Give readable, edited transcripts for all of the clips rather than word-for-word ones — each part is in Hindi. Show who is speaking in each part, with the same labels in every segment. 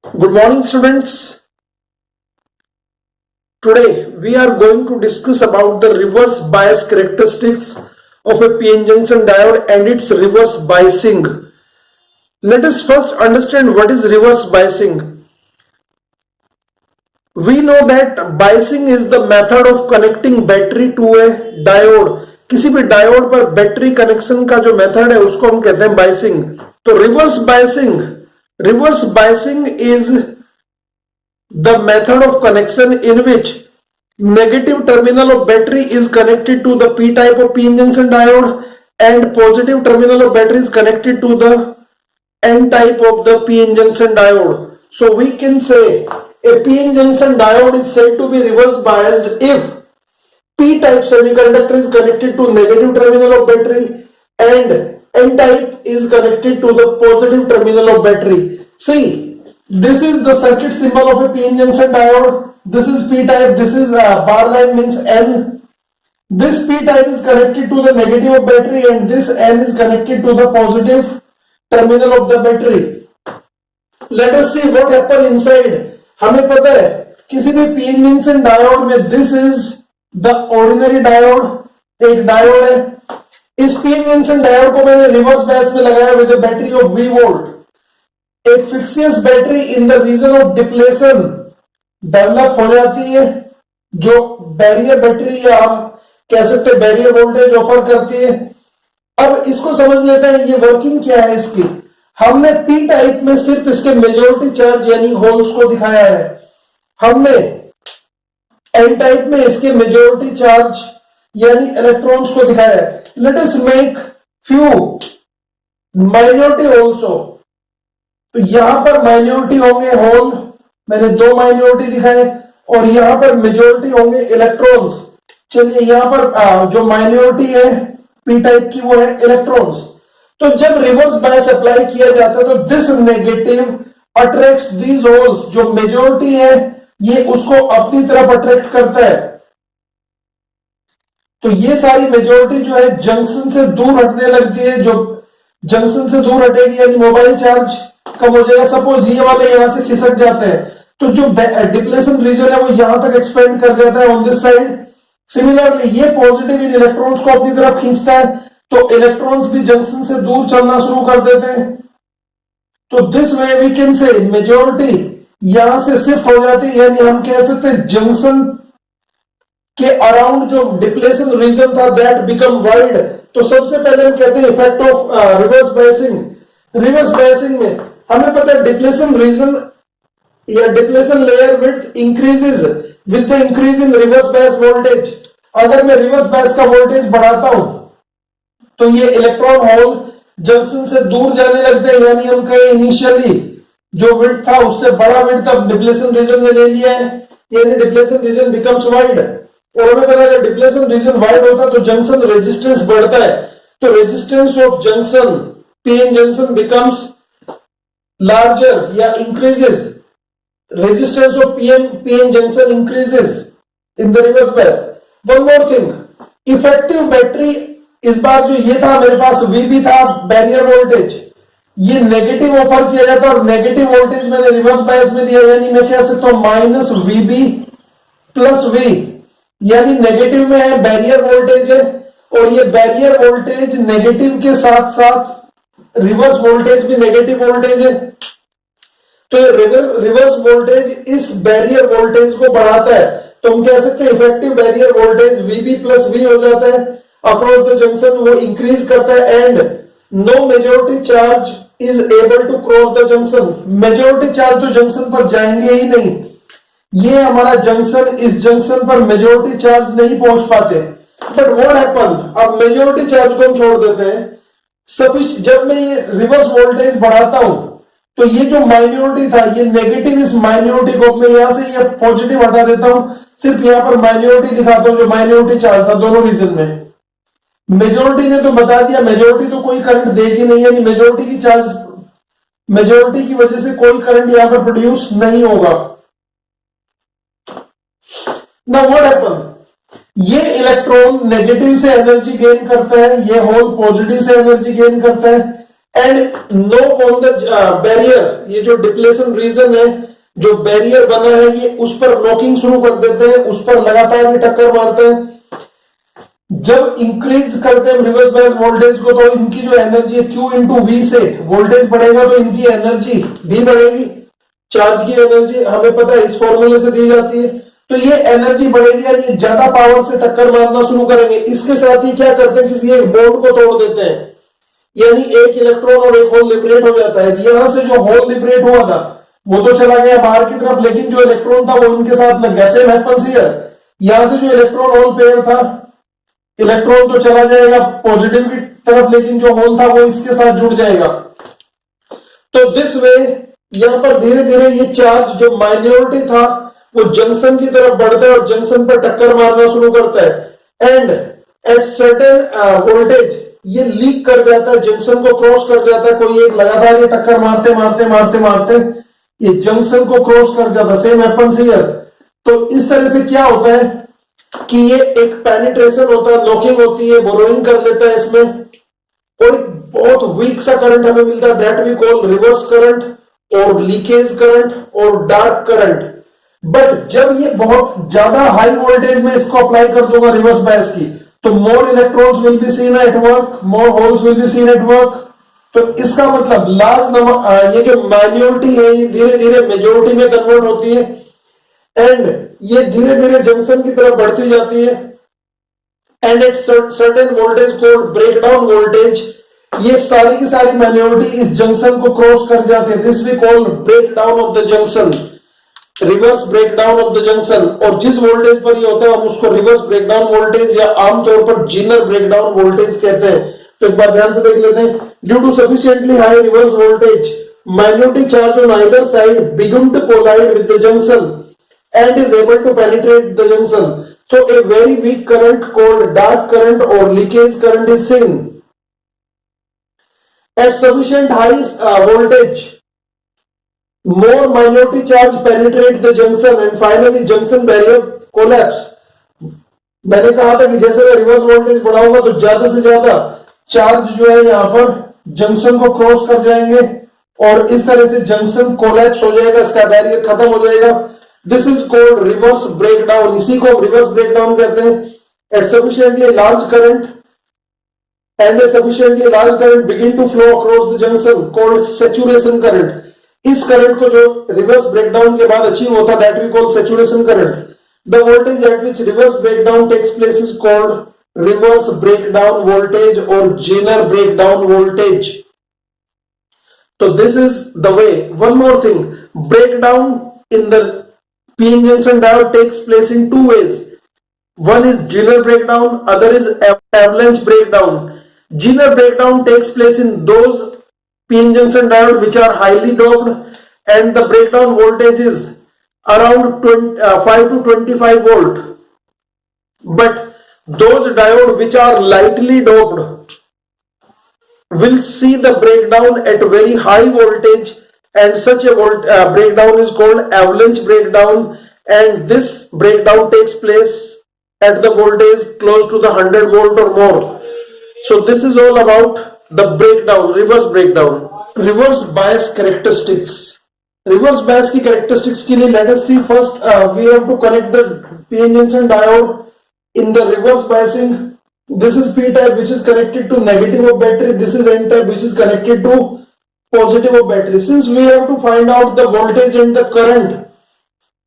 Speaker 1: Good morning, students. Today we are going to discuss about the reverse bias characteristics of a PN junction diode and its reverse biasing. Let us first understand what is reverse biasing. We know that biasing is the method of connecting battery to a diode. किसी भी डायोड पर बैटरी कनेक्शन का जो मेथड है उसको हम कहते हैं बाइसिंग. तो reverse biasing is the method of connection in which negative terminal of battery is connected to the p type of p-n junction diode and positive terminal of battery is connected to the n type of the p-n junction diode. So we can say a p-n junction diode is said to be reverse biased if p type semiconductor is connected to negative terminal of battery and n type is connected to the positive terminal of battery. See, this is the circuit symbol of a PN junction diode. This is P type. This is bar line means N. This P type is connected to the negative of battery and this N is connected to the positive terminal of the battery. Let us see what happen inside. हमें पता है किसी भी PN junction diode में this is the ordinary diode. एक diode है. इस PN junction diode को मैंने reverse bias में लगाया with a battery of V volt. एक fictitious battery in the region of depletion develop हो जाती है जो बैरियर बैटरी या हम कह सकते हैं बैरियर वोल्टेज ऑफर करती है. अब इसको समझ लेते हैं ये वर्किंग क्या है इसकी. हमने पी टाइप में सिर्फ इसके मेजॉरिटी चार्ज यानी होल्स को दिखाया है. हमने एन टाइप में इसके मेजॉरिटी चार्ज यानी इलेक्ट्रॉन्स को दिखाया है. Let us make few minority also. तो यहां पर माइनॉरिटी होंगे होल, मैंने दो माइनॉरिटी दिखाए, और यहां पर मेजॉरिटी होंगे इलेक्ट्रॉन्स. चलिए यहां पर जो माइनॉरिटी है पी टाइप की वो है इलेक्ट्रॉन्स. तो जब रिवर्स बायस अप्लाई किया जाता है तो this negative attracts these holes. जो मेजॉरिटी है ये उसको अपनी तरफ अट्रैक्ट करता है. तो ये सारी मेजॉरिटी जो है जंक्शन से दूर हटने लगती है. जो जंक्शन से दूर हटेगी यानी मोबाइल चार्ज कम हो जाएगा. सपोज ये वाले यहां से खिसक जाते हैं तो जो डिप्लेशन रीजन है वो यहां तक एक्सपेंड कर जाता है ऑन दिस साइड. सिमिलरली ये पॉजिटिव इन इलेक्ट्रॉन्स को अपनी तरफ खींचता है तो इलेक्ट्रॉन्स भी जंक्शन से दूर चलना शुरू कर देते हैं. तो this way we can say majority यहां से शिफ्ट हो जाती है यानी हम कह सकते हैं जंक्शन के अराउंड जो डिप्लेशन रीजन था दैट बिकम वाइड. तो सबसे पहले हम कहते हैं effect of reverse biasing. Reverse biasing में हमें पता है डिप्लेशन रीजन या depletion layer width increases with the increase in reverse bias voltage. अगर मैं रिवर्स बायस का वोल्टेज बढ़ाता हूं तो ये इलेक्ट्रॉन होल जंक्शन से दूर जाने लगते हैं. यानी हम कहें इनिशियली जो विड्थ था उससे बड़ा विड्थ अब डिप्लेशन रीजन ने ले लिया है यानी डिप्लेशन रीजन बिकम्स वाइड. और हमें पता है डिप्लेशन रीजन वाइड होता है तो जंक्शन रेजिस्टेंस बढ़ता है. तो resistance of junction PN junction becomes larger या increases. Resistance of PN junction increases in the reverse bias. One more thing, effective battery इस बार जो ये था मेरे पास VB था बैरियर वोल्टेज, ये नेगेटिव ऑफर किया जाता है और नेगेटिव वोल्टेज मैंने रिवर्स बायस में दिया यानी मैं कह सकता हूं माइनस VB प्लस V. यानी नेगेटिव में है बैरियर वोल्टेज है और ये बैरियर वोल्टेज नेगेटिव के साथ साथ रिवर्स वोल्टेज भी नेगेटिव वोल्टेज है. तो रिवर्स वोल्टेज इस बैरियर वोल्टेज को बढ़ाता है. तो हम कह सकते हैं effective barrier voltage VB plus V हो जाता है अक्रॉस द जंक्शन. वो इंक्रीज करता है and no majority charge is able to cross the junction. Majority charge तो जंक्शन पर जाएंगे ही नहीं. ये हमारा जंक्शन इस जंक्शन पर मेजॉरिटी चार्ज नहीं पहुंच पाते. बट व्हाट हैपन, अब मेजॉरिटी चार्ज को हम छोड़ देते हैं. जब मैं ये रिवर्स वोल्टेज बढ़ाता हूं तो ये जो माइनॉरिटी था ये नेगेटिव इस माइनॉरिटी को मैं यहां से ये पॉजिटिव हटा देता हूं. सिर्फ यहां पर माइनॉरिटी दिखाता हूं जो माइनॉरिटी चार्ज था दोनों रीजन में. मेजॉरिटी ने तो बता दिया मेजॉरिटी तो कोई करंट देगी नहीं यानी मेजॉरिटी की वजह से कोई करंट यहां पर प्रोड्यूस नहीं होगा. नाउ व्हाट हैपन, ये इलेक्ट्रॉन नेगेटिव से एनर्जी गेन करता है, ये होल पॉजिटिव से एनर्जी गेन करता है. And knock on the barrier, ये जो डिप्लेशन रीजन है, जो बैरियर बना है, ये उस पर नॉकिंग शुरू कर देते हैं, उस पर लगातार ये टक्कर मारते हैं। जब इंक्रीज करते हैं रिवर्स बायस वोल्टेज को, तो इनकी जो एनर्जी है Q इंटू वी से वोल्टेज बढ़ेगा, तो इनकी एनर्जी भी बढ़ेगी। चार्ज की एनर्जी हमें पता है इस फॉर्मूले से दी जाती है, तो ये एनर्जी बढ़ेगी और ये ज्यादा पावर से टक्कर मारना शुरू करेंगे। इसके साथ ही क्या करते हैं, किसी एक बॉन्ड को तोड़ देते हैं, यानी एक इलेक्ट्रॉन और एक होल लिबरेट हो जाता है। यहां से जो होल लिबरेट हुआ था वो तो चला गया बाहर की तरफ, लेकिन जो इलेक्ट्रॉन था वो इनके साथ लग गया। सेम हैपेंस हियर, यहां से जो इलेक्ट्रॉन होल पेयर था, इलेक्ट्रॉन तो चला जाएगा पॉजिटिव की तरफ, लेकिन जो होल था वो इसके साथ जुड़ जाएगा। तो दिस वे यहां पर धीरे धीरे ये चार्ज जो माइनॉरिटी था वो जंक्शन की तरफ बढ़ता है और जंक्शन पर टक्कर मारना शुरू करता है। एंड एट सर्टेन वोल्टेज ये लीक कर जाता है, जंक्शन को क्रॉस कर जाता है। कोई एक लगातार ये टक्कर मारते मारते मारते मारते ये जंक्शन को क्रॉस कर जाता है। Same happens here. तो इस तरह से क्या होता है कि ये एक पेनिट्रेशन होता है, लॉकिंग होती है, बोरोइंग कर लेता है इसमें, और बहुत वीक सा करंट हमें मिलता है, that we call reverse current और लीकेज करंट और डार्क करंट। बट जब ये बहुत ज्यादा हाई वोल्टेज में इसको अप्लाई कर दूंगा रिवर्स बायस की, तो मोर electrons will be seen at work, more holes will be seen at work. तो इसका मतलब लार्ज नंबर, ये जो माइनॉरिटी है ये धीरे धीरे मेजोरिटी में कन्वर्ट होती है, एंड ये धीरे धीरे जंक्शन की तरफ बढ़ती जाती है। And at certain voltage called breakdown voltage, ये सारी की सारी माइनॉरिटी इस जंक्शन को क्रॉस कर जाती है। This we call breakdown of the junction, reverse breakdown of the junction. और जिस वोल्टेज पर ये होता है हम उसको रिवर्स ब्रेकडाउन वोल्टेज या आमतौर पर जीनर ब्रेकडाउन वोल्टेज कहते हैं। तो एक बार ध्यान से देख लेते हैं। Due to sufficiently high reverse voltage, minority charge on either side begin to collide with the junction and is able to penetrate the junction. So a very weak current called dark current or leakage current is seen. At sufficient high voltage, more minority charge penetrate the junction and finally junction barrier collapse. मैंने कहा था कि जैसे मैं रिवर्स वोल्टेज बढ़ाऊंगा तो ज्यादा से ज्यादा चार्ज जो है यहां पर जंक्शन को क्रॉस कर जाएंगे और इस तरह से जंक्शन कोलैप्स हो जाएगा, इसका बैरियर खत्म हो जाएगा। This is called reverse breakdown, इसी को रिवर्स ब्रेकडाउन कहते हैं। At sufficiently large current and a sufficiently large current begin to flow across the junction called saturation current. इस करंट को जो रिवर्स ब्रेकडाउन के बाद अचीव होता है that we call saturation current. The voltage at which reverse breakdown takes place is called reverse breakdown voltage और Zener breakdown voltage. So this is the way. One more thing, breakdown in the p-n junction diode takes place in two ways. One is Zener breakdown, other is avalanche breakdown. Zener breakdown takes place in those p-n junction diode which are highly doped and the breakdown voltage is around 5 to 25 volt. But those diode which are lightly doped will see the breakdown at very high voltage, and such a breakdown is called avalanche breakdown, and this breakdown takes place at the voltage close to the 100 volt or more. So this is all about the breakdown, reverse breakdown. Reverse bias characteristics. Reverse bias की characteristics के लिए let us see first we have to connect the p-n junction diode in the reverse biasing. This is p type which is connected to negative of battery, this is n type which is connected to positive of battery. Since we have to find out the voltage and the current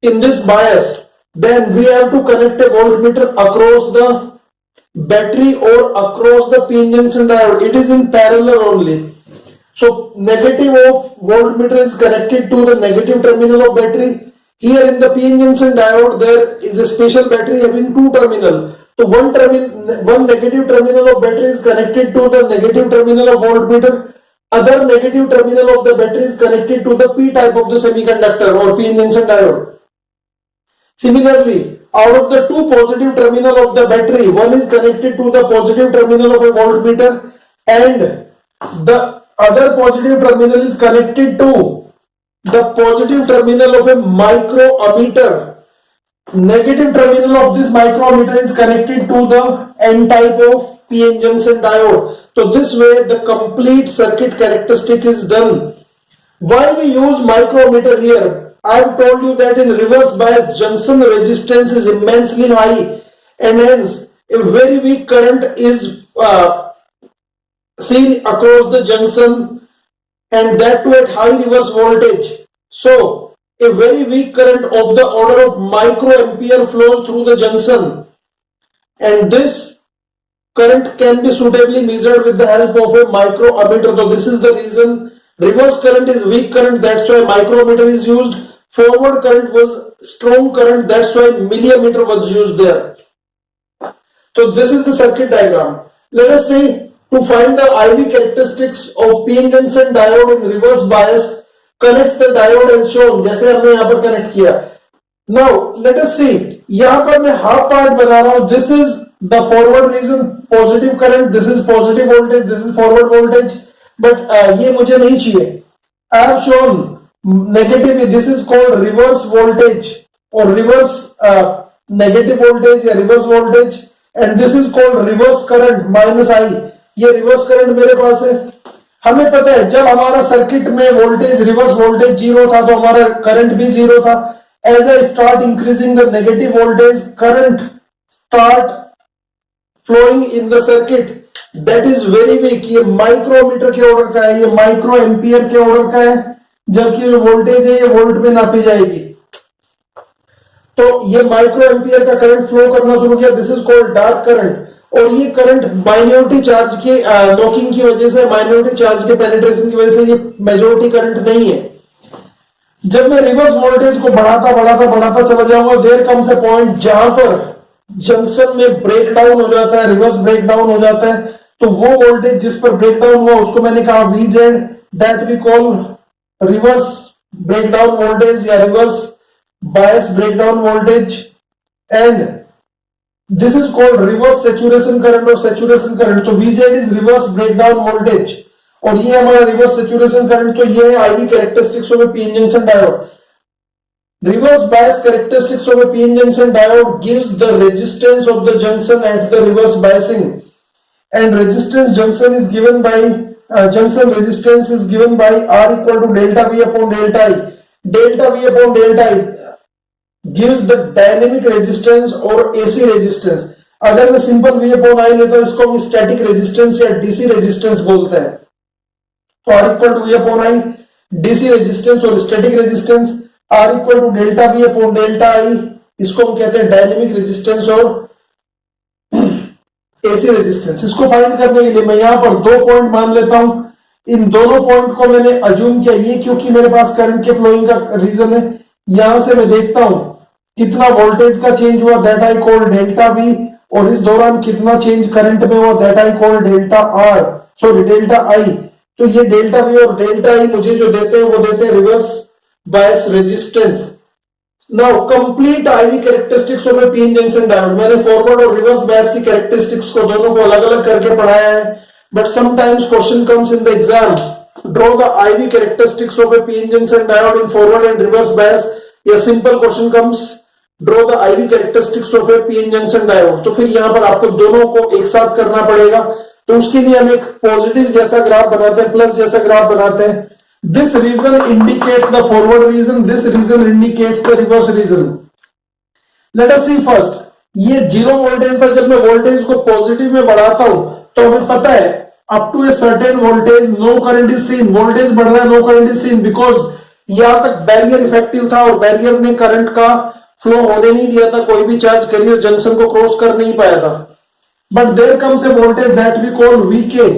Speaker 1: in this bias, then we have to connect a voltmeter across the battery or across the p-n junction diode. It is in parallel only. So negative of voltmeter is connected to the negative terminal of battery. Here in the p-n junction diode there is a special battery having two terminals. So one negative terminal of battery is connected to the negative terminal of voltmeter. Other negative terminal of the battery is connected to the p type of the semiconductor or p-n junction diode. Similarly, out of the two positive terminal of the battery, one is connected to the positive terminal of a voltmeter and the other positive terminal is connected to the positive terminal of a microammeter. Negative terminal of this microammeter is connected to the n type of PN junction diode. So this way the complete circuit characteristic is done. Why we use micrometer here? I have told you that in reverse bias junction resistance is immensely high and hence a very weak current is seen across the junction, and that too at high reverse voltage. So a very weak current of the order of microampere flows through the junction, and this current can be suitably measured with the help of a microammeter. So this is the reason reverse current is weak current, that's why micrometer is used. Forward current was strong current, that's why millimeter was used there. So this is the circuit diagram. Let us see, to find the IV characteristics of PN junction diode in reverse bias, connect the diode as shown, जैसे हमने यहाँ पर कनेक्ट किया. Now let us see, यहाँ पर मैं हाफ पार्ट बना रहा हूँ. This is the forward region, positive current, this is positive voltage, this is forward voltage, but ये मुझे नहीं चाहिए. I have shown negative, this is called reverse voltage or reverse negative voltage या reverse voltage, and this is called reverse current minus I. ये reverse current मेरे पास है. हमें पता है जब हमारा सर्किट में वोल्टेज रिवर्स वोल्टेज जीरो था तो हमारा करंट भी जीरो था. As I start increasing the negative voltage, current start flowing in the circuit. That is very weak. ये माइक्रोमीटर के ऑर्डर का है, ये माइक्रो एम्पियर के ऑर्डर का है, जबकि जो वोल्टेज है ये वोल्ट में नापी जाएगी. तो ये माइक्रो एम्पियर का करंट फ्लो करना शुरू किया. This is called dark current. और ये करंट माइनॉरिटी चार्ज के नॉकिंग की वजह से, माइनॉरिटी चार्ज के पेनिट्रेशन की वजह से ये मेजॉरिटी करंट नहीं है. जब मैं रिवर्स वोल्टेज को बढ़ाता चला जाऊंगा, देयर कम्स अ पॉइंट जहां पर जंक्शन में ब्रेक डाउन हो जाता है, रिवर्स ब्रेक डाउन हो जाता है. तो वो वोल्टेज जिस पर ब्रेक डाउन हुआ उसको मैंने कहा VZ, that we call reverse breakdown voltage या reverse bias breakdown voltage, and this is called reverse saturation current और सैचुरेशन करंट. तो VZ is reverse breakdown voltage और ये हमारा रिवर्स सैचुरेशन करंट. तो ये है IV characteristics of A PN junction diode. Reverse bias characteristics of a PN junction diode gives the resistance of the junction at the reverse biasing, and resistance junction is given by junction resistance is given by R equal to delta V upon delta I. Delta V upon delta I gives the dynamic resistance or AC resistance. अगर मैं सिंपल V upon I लेता हूं इसको हम स्टैटिक रेजिस्टेंस या DC रेजिस्टेंस बोलते हैं. तो R equal to V upon I DC resistance और static resistance, R equal to delta V upon delta I, इसको हम कहते हैं डायनेमिक रेजिस्टेंस और AC रेजिस्टेंस. इसको फाइंड करने के लिए मैं यहां पर दो पॉइंट मान लेता हूं. इन दोनों पॉइंट को मैंने अज्यूम किया, ये क्योंकि मेरे पास करंट के फ्लोइंग का रीजन है. यहां से मैं देखता हूं कितना वोल्टेज का चेंज हुआ, that I call delta V, और इस दौरान कितना चेंज करंट में हुआ, that I call delta R, sorry delta I. तो ये डेल्टा V और डेल्टा I मुझे जो देते हैं वो देते हैं reverse bias resistance. Now complete IV characteristics of a PN junction diode. मैंने फॉरवर्ड और रिवर्स बायस की कैरेक्टरिस्टिक्स को दोनों को अलग अलग करके पढ़ाया है, but sometimes question comes in the exam. Draw the IV characteristics of a PN junction diode in forward and reverse bias. या simple question comes, draw the IV characteristics of a PN junction diode. तो फिर यहाँ पर आपको दोनों को एक साथ करना पड़ेगा. तो उसके लिए हम एक पॉजिटिव जैसा ग्राफ बनाते हैं, प्लस जैसा ग्राफ बनाते हैं. This region indicates the forward region, this region indicates the reverse region. Let us see first. ये जीरो वोल्टेज था. जब मैं वोल्टेज को पॉजिटिव में बढ़ाता हूं तो हमें पता है up to a certain voltage no current is seen. Voltage बढ़ रहा है, no current is seen, because यहां तक बैरियर इफेक्टिव था और बैरियर ने करंट का फ्लो होने नहीं दिया था. कोई भी चार्ज कैरियर जंक्शन को क्रॉस कर नहीं पाया था. But there comes a voltage that we call VK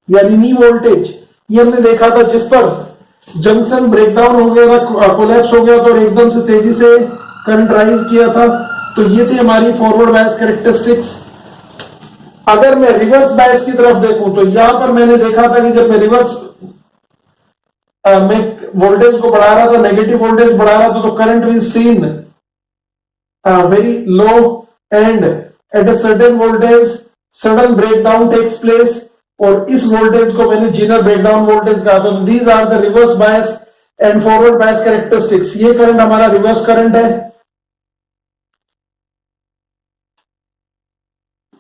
Speaker 1: यानी नी वोल्टेज. ये हमने देखा था जिस पर जंक्शन ब्रेकडाउन हो गया था, कोलैप्स हो गया था और एकदम से तेजी से करंट राइज किया था. तो ये थी हमारी फॉरवर्ड बायस कैरेक्टरिस्टिक्स. अगर मैं रिवर्स बायस की तरफ देखूं तो यहां पर मैंने देखा था कि जब मैं रिवर्स में वोल्टेज को बढ़ा रहा था, नेगेटिव वोल्टेज बढ़ा रहा था, तो current is seen very low and at a certain voltage sudden breakdown takes place. और इस वोल्टेज को मैंने जीनर ब्रेकडाउन वोल्टेज कहा. तो these are the reverse bias and forward bias characteristics. ये करंट हमारा रिवर्स करंट है.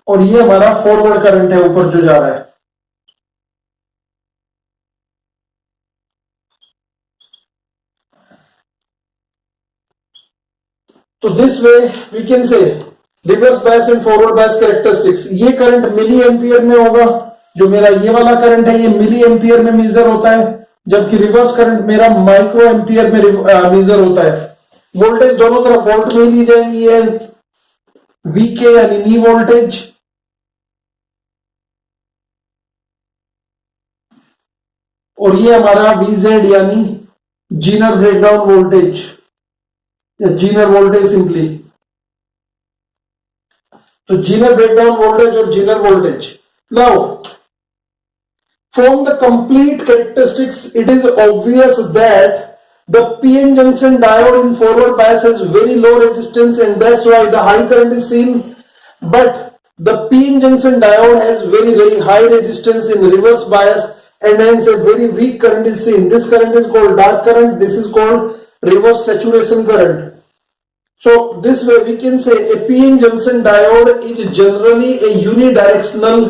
Speaker 1: और ये हमारा फॉरवर्ड करंट है ऊपर जो जा रहा है। तो this way we can say reverse bias and forward bias characteristics. ये करंट मिली एम्पियर में होगा, जो मेरा ये वाला करंट है ये मिली एम्पियर में मेजर होता है, जबकि रिवर्स करंट मेरा माइक्रो एम्पियर में मेजर होता है। वोल्टेज दोनों तरफ वोल्ट में ही ली जाएंगी, ये वीके यानी नी वोल्टेज, और ये हमारा वीजेड यानी जीनर ब्रेकडाउन वोल्टेज या जीनर वोल्टेज सिंपली। तो जीनर ब्रेकडाउन वोल्टेज और Zener voltage. Now from the complete characteristics it is obvious that the PN junction diode in forward bias has very low resistance and that's why the high current is seen, but the PN junction diode has very high resistance in reverse bias and hence a very weak current is seen. This current is called dark current, this is called reverse saturation current. So this way we can say a PN junction diode is generally a unidirectional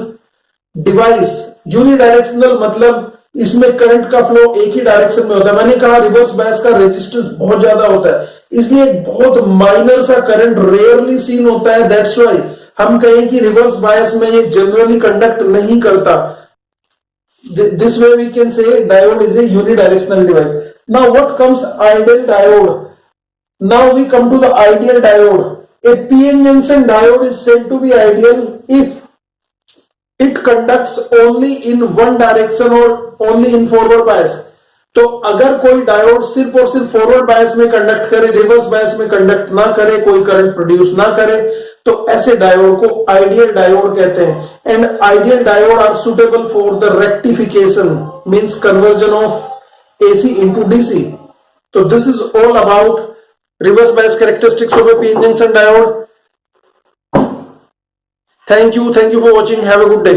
Speaker 1: device. Unidirectional मतलब इसमें करंट का फ्लो एक ही डायरेक्शन में होता है। मैंने कहा रिवर्स बायस का रेजिस्टेंस बहुत ज्यादा होता है, इसलिए एक बहुत माइनर सा करंट रेयरली सीन होता है। दैट्स व्हाई हम कहें कि रिवर्स बायस में ये जनरली कंडक्ट नहीं करता। This way we can say diode is a unidirectional device. Now what comes ideal diode. Now we come to the ideal diode. A PN junction diode is said to be ideal if it conducts only in one direction or only in forward bias। तो अगर कोई डायोड सिर्फ और सिर्फ फॉरवर्ड बायस में कंडक्ट करे, रिवर्स बायस में कंडक्ट ना करे, कोई करंट प्रोड्यूस ना करे, तो ऐसे डायोड को आइडियल डायोड कहते हैं। And ideal diode are suitable for the rectification means conversion of AC into DC. तो this is all about reverse bias characteristics of a PN junction diode. Thank you for watching. Have a good day.